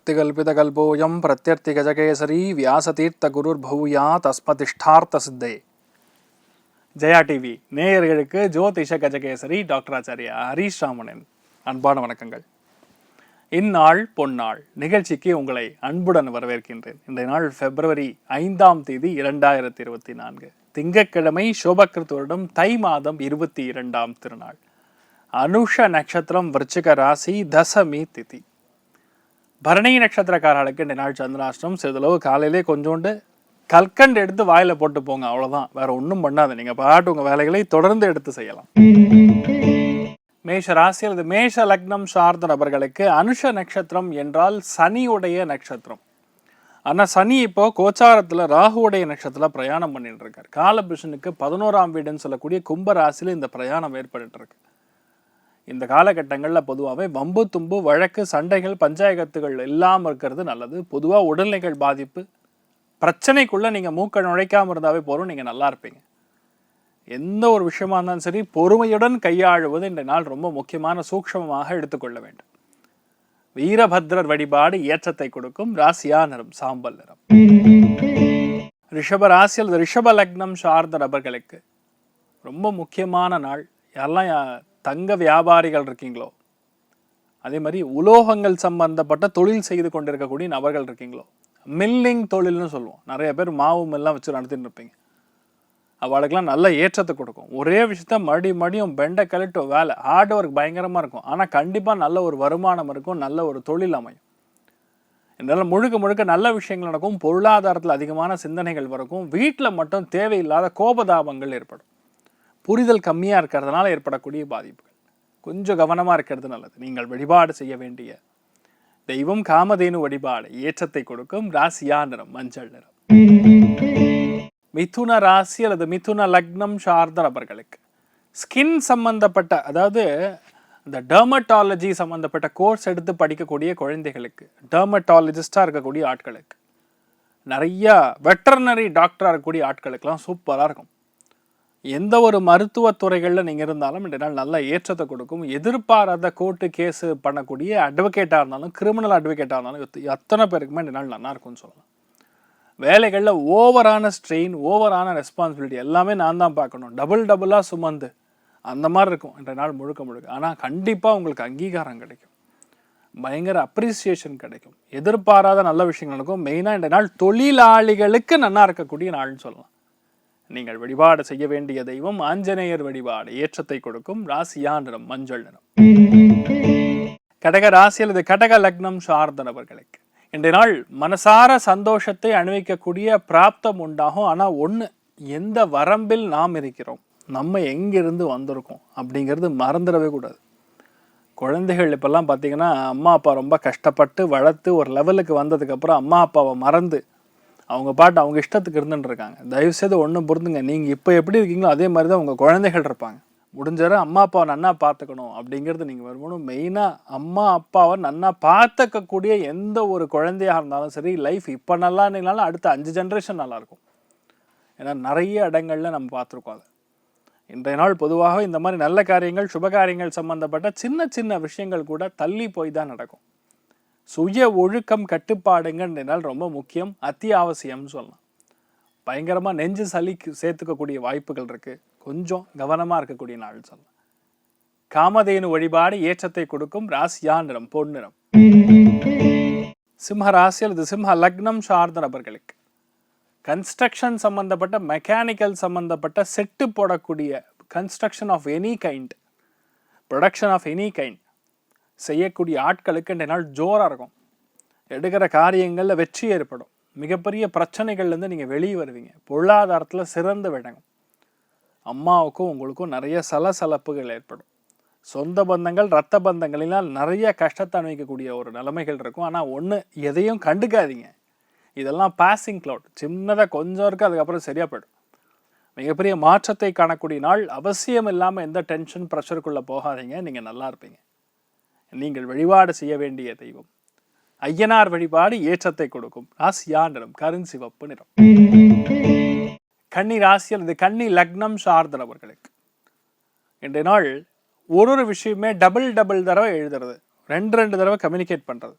அர்த்திகல்பிதகல்போயம் பிரத்யர்த்திகஜகேசரி வியாசதீர்த்த குருர்பூயா தஸ்மதிஷ்டார்த்த சித்தே. Jaya TV நேயர்களுக்கு ஜோதிஷ Gajakesari doctor Acharya Harish ராமனின் அன்பான வணக்கங்கள். இந்நாள் பொன்னாள் நிகழ்ச்சிக்கு உங்களை அன்புடன் வரவேற்கின்றேன். இன்றைய நாள் February 5 2024 திங்கட்கிழமை, சோபகிருத் வருடம் தை மாதம் 22ஆம் திருநாள், அனுஷ நட்சத்திரம், விருச்சிக ராசி, தசமி திதி. பரணி நட்சத்திரக்காரர்களுக்கு இந்த நாள் சந்திராஷ்டிரம். சிறிதளவு காலையிலே கொஞ்சோண்டு கல்கண்டு எடுத்து வாயில போட்டு போங்க, அவ்வளவுதான், வேற ஒன்றும் பண்ணாது. நீங்க பாட்டு உங்க வேலைகளை தொடர்ந்து எடுத்து செய்யலாம். மேஷ ராசி அல்லது மேஷ லக்னம் சார்ந்த நபர்களுக்கு அனுஷ நட்சத்திரம் என்றால் சனியுடைய நட்சத்திரம். ஆனால் சனி இப்போ கோச்சாரத்தில் ராகுவுடைய நட்சத்திரத்தில் பிரயாணம் பண்ணிட்டு இருக்கார். காலபுருஷனுக்கு 11ஆம் வீடுன்னு சொல்லக்கூடிய கும்ப ராசியில் இந்த பிரயாணம் ஏற்பட்டு இருக்கு. இந்த காலகட்டங்களில் பொதுவாகவே வம்பு தும்பு வழக்கு சண்டைகள் பஞ்சாயத்துகள் இல்லாமல் இருக்கிறது நல்லது. பொதுவாக உடல்நிலைகள் பாதிப்பு பிரச்சனைக்குள்ளே நீங்கள் மூக்க நுழைக்காமல் இருந்தாவே போகிறோம், நீங்கள் நல்லா இருப்பீங்க. எந்த ஒரு விஷயமா இருந்தாலும் சரி பொறுமையுடன் கையாளுவது இந்த நாள் ரொம்ப முக்கியமான சூக்ஷ்மமாக எடுத்துக்கொள்ள வேண்டும். வீரபத்ரர் வழிபாடு ஏற்றத்தை கொடுக்கும். ராசியா நிறம் சாம்பல் நிறம். ரிஷப ராசி அல்லது ரிஷப லக்னம் சார்ந்த நபர்களுக்கு ரொம்ப முக்கியமான நாள். யாரெல்லாம் தங்க வியாபாரிகள் இருக்கீங்களோ, அதே மாதிரி உலோகங்கள் சம்பந்தப்பட்ட தொழில் செய்து கொண்டிருக்கக்கூடிய நபர்கள் இருக்கீங்களோ, மில்லிங் தொழில்னு சொல்லுவோம், நிறைய பேர் மாவு மில்லாம் வச்சு நடத்திட்டு இருப்பீங்க, அவளுக்கெல்லாம் நல்ல ஏற்றத்தை கொடுக்கும். ஒரே விஷயத்த மறுபடியும் பெண்டை கழிட்டு வேலை ஹார்ட் ஒர்க் பயங்கரமாக இருக்கும், ஆனால் கண்டிப்பாக நல்ல ஒரு வருமானம் இருக்கும், நல்ல ஒரு தொழில் அமையும். இதனால் முழுக்க நல்ல விஷயங்கள் நடக்கும். பொருளாதாரத்தில் அதிகமான சிந்தனைகள் வரும். வீட்டில் மட்டும் தேவையில்லாத கோபதாபங்கள் ஏற்படும். புரிதல் கம்மியாக இருக்கிறதுனால ஏற்படக்கூடிய பாதிப்புகள், கொஞ்சம் கவனமாக இருக்கிறது நல்லது. நீங்கள் வழிபாடு செய்ய வேண்டிய தெய்வம் காமதேனு வழிபாடு ஏற்றத்தை கொடுக்கும். ராசியா நிறம் மஞ்சள் நிறம். மிதுன ராசி அல்லது மிதுன லக்னம் சார்ந்த நபர்களுக்கு ஸ்கின் சம்பந்தப்பட்ட, அதாவது இந்த டெர்மட்டாலஜி சம்பந்தப்பட்ட கோர்ஸ் எடுத்து படிக்கக்கூடிய குழந்தைகளுக்கு, டெர்மட்டாலஜிஸ்டாக இருக்கக்கூடிய ஆட்களுக்கு, நிறைய வெட்டர்னரி டாக்டராக இருக்கக்கூடிய ஆட்களுக்கெல்லாம் சூப்பராக இருக்கும். எந்த ஒரு மருத்துவத்துறைகளில் நீங்கள் இருந்தாலும் இந்த நாள் நல்ல ஏற்றத்தை கொடுக்கும். எதிர்பாராத கோர்ட்டு கேஸு பண்ணக்கூடிய அட்வொகேட்டாக இருந்தாலும், கிரிமினல் அட்வொகேட்டாக இருந்தாலும் அத்தனை பேருக்குமே இந்த நாள் நல்லா இருக்கும்னு சொல்லலாம். வேலைகளில் ஓவரான ஸ்ட்ரெயின், ஓவரான ரெஸ்பான்சிபிலிட்டி எல்லாமே நான் தான் பார்க்கணும், டபுளாக சுமந்து அந்த மாதிரி இருக்கும் இந்த நாள் முழுக்க. ஆனால் கண்டிப்பாக உங்களுக்கு அங்கீகாரம் கிடைக்கும், பயங்கர அப்ரிசியேஷன் கிடைக்கும், எதிர்பாராத நல்ல விஷயங்கள் நடக்கும். மெயினாக இந்த நாள் தொழிலாளிகளுக்கு நல்லா இருக்கக்கூடிய நாள்னு சொல்லலாம். நீங்கள் வழிபாடு செய்ய வேண்டிய தெய்வம் ஆஞ்சநேயர் வழிபாடு ஏற்றத்தை கொடுக்கும். ராசியா நிறம் மஞ்சள் நிறம். கடக ராசி அல்லது கடக லக்னம் சார்ந்த நபர்களுக்கு இன்றைய நாள் மனசார சந்தோஷத்தை அனுபவிக்கக்கூடிய பிராப்தம் உண்டாகும். ஆனால் ஒன்று, எந்த வரம்பில் நாம் இருக்கிறோம், நம்ம எங்கிருந்து வந்திருக்கோம் அப்படிங்கிறது மறந்துடவே கூடாது. குழந்தைகள் இப்பெல்லாம் பார்த்தீங்கன்னா அம்மா அப்பா ரொம்ப கஷ்டப்பட்டு வளர்த்து ஒரு லெவலுக்கு வந்ததுக்கப்புறம் அம்மா அப்பாவை மறந்து அவங்க பாட்டு அவங்க இஷ்டத்துக்கு இருந்துட்டு இருக்காங்க. தயவுசெய்து ஒன்றும் பொறுத்துங்க, நீங்கள் இப்போ எப்படி இருக்கீங்களோ அதே மாதிரி தான் உங்கள் குழந்தைகள் இருப்பாங்க. முடிஞ்சார அம்மா அப்பாவை நன்னா பார்த்துக்கணும் அப்படிங்கிறது நீங்கள் வருமானம். மெயினாக அம்மா அப்பாவை நன்னா பார்த்துக்கக்கூடிய எந்த ஒரு குழந்தையாக இருந்தாலும் சரி, லைஃப் இப்போ நல்லா இருந்தாலும் அடுத்த 5 ஜென்ரேஷன் நல்லாயிருக்கும். ஏன்னா நிறைய இடங்களில் நம்ம பார்த்துருக்கோம் அதை. இன்றைய நாள் பொதுவாக இந்த மாதிரி நல்ல காரியங்கள் சுபகாரியங்கள் சம்மந்தப்பட்ட சின்ன விஷயங்கள் கூட தள்ளி போய் தான் நடக்கும். சுய ஒழுக்கம் கட்டுப்பாடுங்கன்னால் ரொம்ப முக்கியம், அத்தியாவசியம்னு சொல்லலாம். பயங்கரமாக நெஞ்சு சளி சேர்த்துக்கக்கூடிய வாய்ப்புகள் இருக்குது, கொஞ்சம் கவனமாக இருக்கக்கூடிய நாள் சொல்லலாம். காமதேனு வழிபாடு ஏற்றத்தை கொடுக்கும். ராசியா நிறம் பொன்னிறம். சிம்ம ராசி அல்லது சிம்ம லக்னம் சார்ந்த நபர்களுக்கு கன்ஸ்ட்ரக்ஷன் சம்பந்தப்பட்ட மெக்கானிக்கல் சம்பந்தப்பட்ட செட்டு போடக்கூடிய construction of any kind, production of any kind செய்யக்கூடிய ஆட்களுக்கு இந்த நாள் ஜோராக இருக்கும். எடுக்கிற காரியங்களில் வெற்றி ஏற்படும். மிகப்பெரிய பிரச்சனைகள்லேருந்து நீங்கள் வெளியே வருவீங்க. பொருளாதாரத்தில் சிறந்து விளங்கும். அம்மாவுக்கும் உங்களுக்கும் நிறைய சலசலப்புகள் ஏற்படும். சொந்த பந்தங்கள் இரத்த பந்தங்களினால் நிறைய கஷ்டத்தை அனுபவிக்கக்கூடிய ஒரு நிலைமைகள் இருக்கும். ஆனால் ஒன்று, எதையும் கண்டுக்காதீங்க, இதெல்லாம் பாசிங் க்ளவுட், சின்னதாக கொஞ்சம் இருக்குது, அதுக்கப்புறம் சரியாக போய்டும். மிகப்பெரிய மாற்றத்தை காணக்கூடிய நாள். அவசியம் இல்லாமல் எந்த டென்ஷன் ப்ரெஷருக்குள்ளே போகாதீங்க, நீங்கள் நல்லா இருப்பீங்க. நீங்கள் வழிபாடு செய்ய வேண்டிய தெய்வம் ஐயனார் வழிபாடு ஏற்றத்தை கொடுக்கும். ராசியா நிறம் கருஞ்சிவப்பு நிறம். கன்னி ராசி அல்லது கன்னி லக்னம் சார்ந்த நபர்களுக்கு இன்றைய நாள் ஒரு விஷயமே டபுள் தடவை எழுதுறது, 2 தடவை கம்யூனிகேட் பண்ணுறது,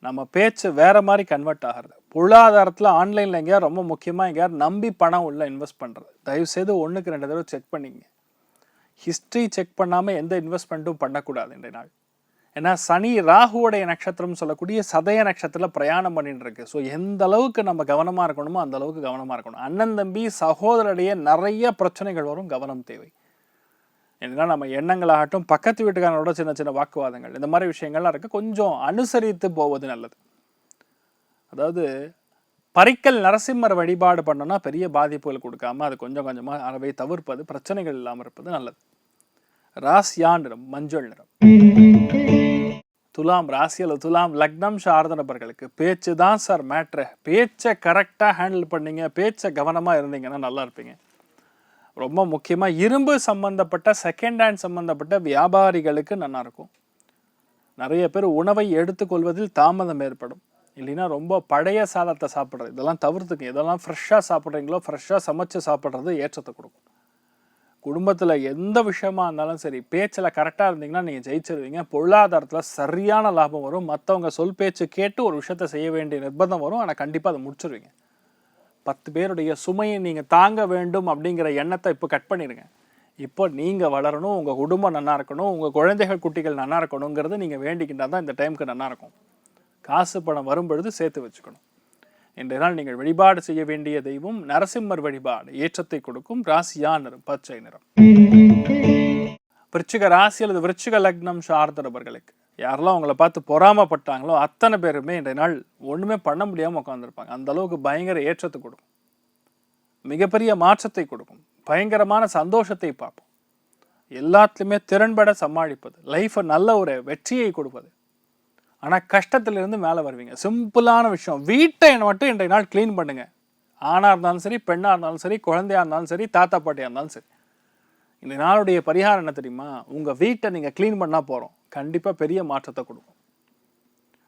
நம்ம பேச்சு வேற மாதிரி கன்வெர்ட் ஆகிறது. பொருளாதாரத்தில் ஆன்லைனில் எங்கேயா ரொம்ப முக்கியமாக எங்கேயாவது நம்பி பணம் உள்ள இன்வெஸ்ட் பண்ணுறது தயவுசெய்து 1க்கு 2 தடவை செக் பண்ணிங்க. ஹிஸ்ட்ரி செக் பண்ணாமல் எந்த இன்வெஸ்ட்மெண்ட்டும் பண்ணக்கூடாது இன்றைய நாள். ஏன்னா சனி ராகுவோடைய நட்சத்திரம் சொல்லக்கூடிய சதய நட்சத்திரத்தில் பிரயாணம் பண்ணிட்டு இருக்கு. ஸோ எந்த அளவுக்கு நம்ம கவனமாக இருக்கணுமோ அந்த அளவுக்கு கவனமாக இருக்கணும். அண்ணன் தம்பி சகோதரருடைய நிறைய பிரச்சனைகள் வரும், கவனம் தேவை. ஏன்னா நம்ம எண்ணங்களாகட்டும், பக்கத்து வீட்டுக்காரனோட சின்ன சின்ன வாக்குவாதங்கள், இந்த மாதிரி விஷயங்கள்லாம் இருக்குது. கொஞ்சம் அனுசரித்து போவது நல்லது. அதாவது பரிக்கல் நரசிம்மர் வழிபாடு பண்ணோன்னா பெரிய பாதிப்புகள் கொடுக்காம அது கொஞ்சம் கொஞ்சமாக அறவை தவிர்ப்பது, பிரச்சனைகள் இல்லாமல் இருப்பது நல்லது. ராசியா நிறம் மஞ்சள் நிறம். துலாம் ராசி அல்லது துலாம் லக்னம் சார்ந்த நபர்களுக்கு பேச்சு தான் சார் மேட்ரு. பேச்சை கரெக்டாக ஹேண்டில் பண்ணீங்க, பேச்சை கவனமாக இருந்தீங்கன்னா நல்லா இருப்பீங்க. ரொம்ப முக்கியமாக இரும்பு சம்பந்தப்பட்ட செகண்ட் ஹேண்ட் சம்பந்தப்பட்ட வியாபாரிகளுக்கு நல்லா இருக்கும். நிறைய பேர் உணவை எடுத்துக்கொள்வதில் தாமதம் ஏற்படும். இல்லைன்னா ரொம்ப பழைய சாதத்தை சாப்பிட்றது இதெல்லாம் தவிர்த்துக்கு. இதெல்லாம் ஃப்ரெஷ்ஷாக சாப்பிட்றீங்களோ ஃப்ரெஷ்ஷாக சமைச்சு சாப்பிட்றது ஏற்றத்தை கொடுக்கும். குடும்பத்தில் எந்த விஷயமா இருந்தாலும் சரி, பேச்சில் கரெக்டாக இருந்தீங்கன்னா நீங்கள் ஜெயிச்சிருவீங்க. பொருளாதாரத்தில் சரியான லாபம் வரும். மற்றவங்க சொல் பேச்சு கேட்டு ஒரு விஷயத்தை செய்ய வேண்டிய நிர்பந்தம் வரும், ஆனால் கண்டிப்பாக அதை முடிச்சிருவீங்க. 10 பேருடைய சுமையை நீங்கள் தாங்க வேண்டும் அப்படிங்கிற எண்ணத்தை இப்போ கட் பண்ணிடுங்க. இப்போ நீங்கள் வளரணும், உங்கள் குடும்பம் நல்லா இருக்கணும், உங்கள் குழந்தைகள் குட்டிகள் நல்லா இருக்கணுங்கிறது நீங்கள் வேண்டிக்கிட்டா தான் இந்த டைமுக்கு நல்லா இருக்கும். காசு பணம் வரும்பொழுது சேர்த்து வச்சுக்கணும். இன்றைய நாள் நீங்கள் வழிபாடு செய்ய வேண்டிய தெய்வம் நரசிம்மர் வழிபாடு ஏற்றத்தை கொடுக்கும். ராசியா நிறம் பச்சை நிறம். விருச்சிக ராசி அல்லது விருச்சிக லக்னம் சார்ந்த நபர்களுக்கு யாரெல்லாம் உங்களை பார்த்து பொறாமப்பட்டாங்களோ அத்தனை பேருமே இன்றைய நாள் ஒன்றுமே பண்ண முடியாமல் உட்காந்துருப்பாங்க. அந்த அளவுக்கு பயங்கர ஏற்றத்தை கொடுக்கும், மிகப்பெரிய மாற்றத்தை கொடுக்கும், பயங்கரமான சந்தோஷத்தை பார்ப்போம். எல்லாத்துலேயுமே திறன்பட சமாளிப்பது, லைஃப்பை நல்ல ஒரு வெற்றியை கொடுப்பது. ஆனால் கஷ்டத்திலிருந்து மேலே வருவீங்க. சிம்பிளான விஷயம், வீட்டை மட்டும் இன்றைய நாள் க்ளீன் பண்ணுங்க. ஆணாக இருந்தாலும் சரி, பெண்ணாக இருந்தாலும் சரி, குழந்தையாக இருந்தாலும் சரி, தாத்தா பாட்டியாக இருந்தாலும் சரி. இந்த நாளுடைய பரிகாரம் என்ன தெரியுமா? உங்கள் வீட்டை நீங்கள் க்ளீன் பண்ணால் போகிறோம், கண்டிப்பாக பெரிய மாற்றத்தை கொடுக்கும்.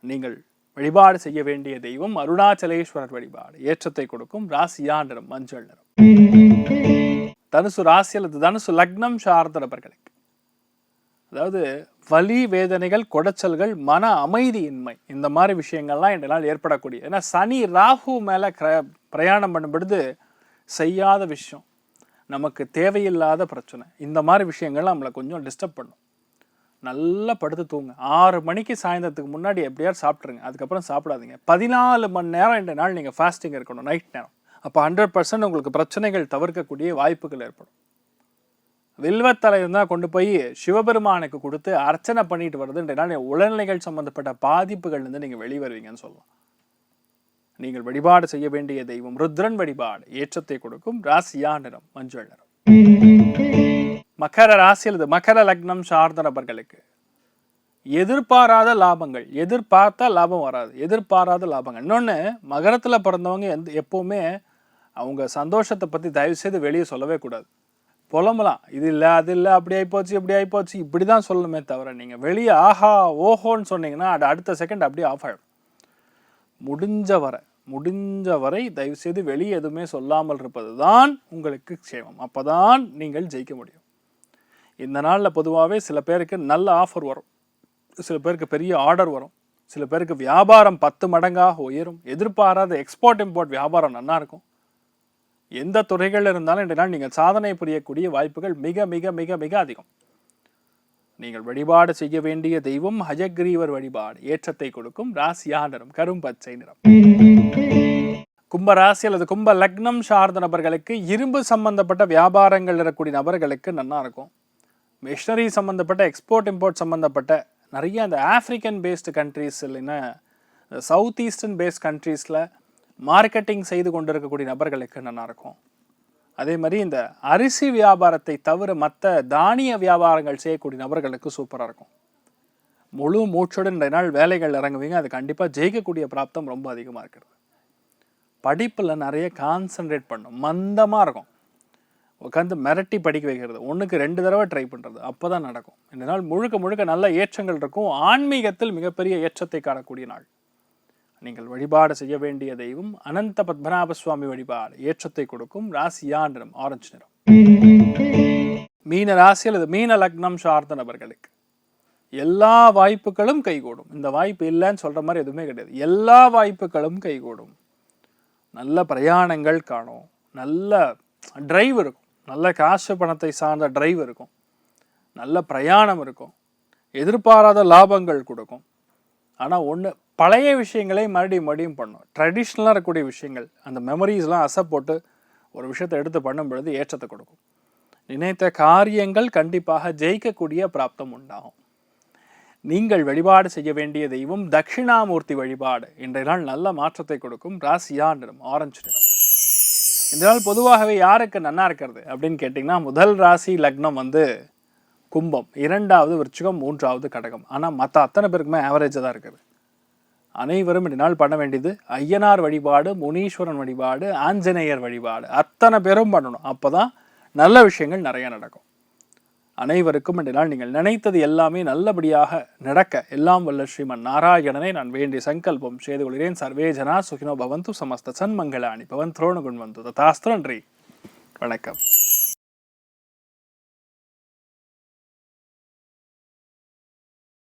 நீங்கள் வழிபாடு செய்ய வேண்டிய தெய்வம் அருணாச்சலேஸ்வரர் வழிபாடு ஏற்றத்தை கொடுக்கும். ராசியா நிறம் மஞ்சள் நிறம். தனுசு ராசி அல்லது தனுசு லக்னம் சார்ந்த நபர்களுக்கு அதாவது வலி வேதனைகள், குடைச்சல்கள், மன அமைதியின்மை, இந்த மாதிரி விஷயங்கள்லாம் இந்த நாள் ஏற்படக்கூடிய. ஏன்னா சனி ராகு மேலே பிரயாணம் பண்ணும்பொழுது செய்யாத விஷயம், நமக்கு தேவையில்லாத பிரச்சனை, இந்த மாதிரி விஷயங்கள் நம்மளை கொஞ்சம் டிஸ்டர்ப் பண்ணும். நல்லா படுத்து தூங்க. 6 மணிக்கு சாயந்தரத்துக்கு முன்னாடி எப்படியாவது சாப்பிட்ருங்க. அதுக்கப்புறம் சாப்பிடாதீங்க. 14 மணி நேரம் இந்த நாள் நீங்கள் ஃபாஸ்டிங் இருக்கணும், நைட் நேரம். அப்போ 100% உங்களுக்கு பிரச்சனைகள் தவிர்க்கக்கூடிய வாய்ப்புகள் ஏற்படும். வில்வத்தலை இருந்தால் கொண்டு போய் சிவபெருமானுக்கு கொடுத்து அர்ச்சனை பண்ணிட்டு வருது இன்றைய நாள் உடல்நிலைகள் சம்பந்தப்பட்ட பாதிப்புகள்லேருந்து நீங்கள் வெளிவருவீங்கன்னு சொல்லலாம். நீங்கள் வழிபாடு செய்ய வேண்டிய தெய்வம் ருத்ரன் வழிபாடு ஏற்றத்தை கொடுக்கும். ராசியா நிறம் மஞ்சள் நிறம். மகர ராசி அல்லது மகர லக்னம் சார்ந்த நபர்களுக்கு எதிர்பாராத லாபங்கள், எதிர்பார்த்தா லாபம் வராது, எதிர்பாராத லாபங்கள். இன்னொன்று, மகரத்தில் பிறந்தவங்க எப்போவுமே அவங்க சந்தோஷத்தை பற்றி தயவுசெய்து வெளியே சொல்லவே கூடாது. புலம்பலாம், இது இல்லை அது இல்லை, அப்படி ஆகிப்போச்சு இப்படி ஆகிப்போச்சு, இப்படி தான் சொல்லணுமே தவிர நீங்கள் வெளியே ஆஹா ஓஹோன்னு சொன்னீங்கன்னா அது அடுத்த செகண்ட் அப்படியே ஆஃப் ஆகிடும். முடிஞ்ச வரை தயவுசெய்து வெளியே எதுவுமே சொல்லாமல் இருப்பது தான் உங்களுக்கு க்ஷேமம். அப்போ தான் நீங்கள் ஜெயிக்க முடியும். இந்த நாளில் பொதுவாகவே சில பேருக்கு நல்ல ஆஃபர் வரும், சில பேருக்கு பெரிய ஆர்டர் வரும், சில பேருக்கு வியாபாரம் 10 மடங்காக உயரும். எதிர்பாராத எக்ஸ்போர்ட் இம்போர்ட் வியாபாரம் நல்லா இருக்கும். எந்த துறைகள் இருந்தாலும் இன்றைய நாள் நீங்கள் சாதனை புரியக்கூடிய வாய்ப்புகள் மிக மிக மிக மிக அதிகம். நீங்கள் வழிபாடு செய்ய வேண்டிய தெய்வம் ஹயக்ரீவர் வழிபாடு ஏற்றத்தை கொடுக்கும். ராசியா நிறம் கரும் பச்சை நிறம். கும்ப ராசி அல்லது கும்ப லக்னம் சார்ந்த நபர்களுக்கு இரும்பு சம்பந்தப்பட்ட வியாபாரங்கள் இருக்கக்கூடிய நபர்களுக்கு நல்லா இருக்கும். மிஷினரி சம்பந்தப்பட்ட எக்ஸ்போர்ட் இம்போர்ட் சம்பந்தப்பட்ட நிறைய அந்த ஆஃப்ரிக்கன் பேஸ்டு கண்ட்ரீஸ் இல்லைன்னா சவுத் ஈஸ்டர்ன் பேஸ்ட் கண்ட்ரீஸில் மார்க்கெட்டிங் செய்து கொண்டு இருக்கக்கூடிய நபர்களுக்கு நல்லா இருக்கும். அதே மாதிரி இந்த அரிசி வியாபாரத்தை தவிர மற்ற தானிய வியாபாரங்கள் செய்யக்கூடிய நபர்களுக்கு சூப்பராக இருக்கும். முழு மூச்சுடன் இந்த நாள் வேலைகள் இறங்குவீங்க. அது கண்டிப்பாக ஜெயிக்கக்கூடிய பிராப்தம் ரொம்ப அதிகமாக இருக்கிறது. படிப்பில் நிறைய கான்சன்ட்ரேட் பண்ணும், மந்தமாக இருக்கும், உட்காந்து மிரட்டி படிக்க வைக்கிறது, 1க்கு 2 தடவை ட்ரை பண்ணுறது, அப்போ தான் நடக்கும். இந்த நாள் முழுக்க முழுக்க நல்ல ஏற்றங்கள் இருக்கும். ஆன்மீகத்தில் மிகப்பெரிய ஏற்றத்தை காணக்கூடிய நாள். நீங்கள் வழிபாடு செய்ய வேண்டிய தெய்வம் அனந்த பத்மநாப சுவாமி வழிபாடு ஏற்றத்தை கொடுக்கும். ராசியா நிறம் ஆரஞ்சு நிறம். மீன ராசி அல்லது மீன லக்னம் சார்ந்த நபர்களுக்கு எல்லா வாய்ப்புகளும் கைகூடும். இந்த வாய்ப்பு இல்லைன்னு சொல்கிற மாதிரி எதுவுமே கிடையாது. எல்லா வாய்ப்புகளும் கைகூடும். நல்ல பிரயாணங்கள் காணும், நல்ல டிரைவ் இருக்கும், நல்ல காசு பணத்தை சார்ந்த டிரைவ் இருக்கும், நல்ல பிரயாணம் இருக்கும், எதிர்பாராத லாபங்கள் கொடுக்கும். ஆனால் ஒன்று, பழைய விஷயங்களே மறுபடியும் பண்ணும். ட்ரெடிஷ்னலாக இருக்கக்கூடிய விஷயங்கள், அந்த மெமரிஸ்லாம் அசை போட்டு ஒரு விஷயத்தை எடுத்து பண்ணும் பொழுது ஏற்றத்தை கொடுக்கும். நினைத்த காரியங்கள் கண்டிப்பாக ஜெயிக்கக்கூடிய பிராப்தம் உண்டாகும். நீங்கள் வழிபாடு செய்ய வேண்டிய தெய்வம் தட்சிணாமூர்த்தி வழிபாடு இன்றைய நாள் நல்ல மாற்றத்தை கொடுக்கும். ராசியா நிறம் ஆரஞ்சு நிறம். இந்த நாள் பொதுவாகவே யாருக்கு நன்னா இருக்கிறது அப்படின்னு கேட்டிங்கன்னா, முதல் ராசி லக்னம் கும்பம், 2வது விருச்சிகம், 3வது கடகம். ஆனால் மற்ற அத்தனை பேருக்குமே ஆவரேஜாக தான் இருக்குது. அனைவரும் இந்த நாள் பண்ண வேண்டியது ஐயனார் வழிபாடு, முனீஸ்வரன் வழிபாடு, ஆஞ்சநேயர் வழிபாடு அத்தனை பேரும் பண்ணணும். அப்போ தான் நல்ல விஷயங்கள் நிறைய நடக்கும். அனைவருக்கும் இந்த நாள் நீங்கள் நினைத்தது எல்லாமே நல்லபடியாக நடக்க எல்லாம் வல்ல ஸ்ரீமன் நாராயணனை நான் வேண்டிய சங்கல்பம் செய்து கொள்கிறேன். சர்வே ஜனா சுகினோ பவந்து, சமஸ்த சன்மங்களாணி பவன், துரோணகுண் வந்து ததாஸ்து. நன்றி, வணக்கம்.